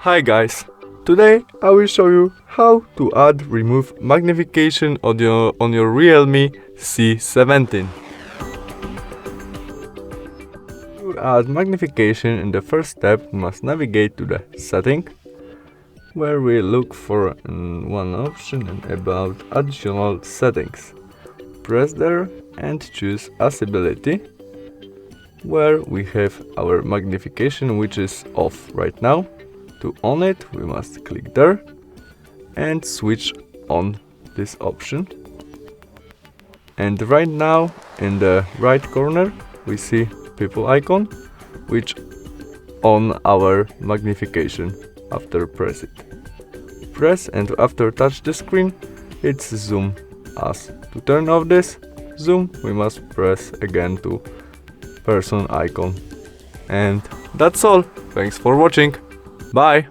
Hi guys, today I will show you how to remove magnification on your REALME C17. To add magnification, in the first step we must navigate to the setting, where we look for one option about additional settings. Press there and choose accessibility, where we have our magnification, which is off right now. To on it, we must click there and switch on this option. And right now in the right corner we see people icon, which on our magnification. After press it. Press and after touch the screen, it's zoom us. To turn off this zoom, we must press again to person icon. And that's all. Thanks for watching. Bye!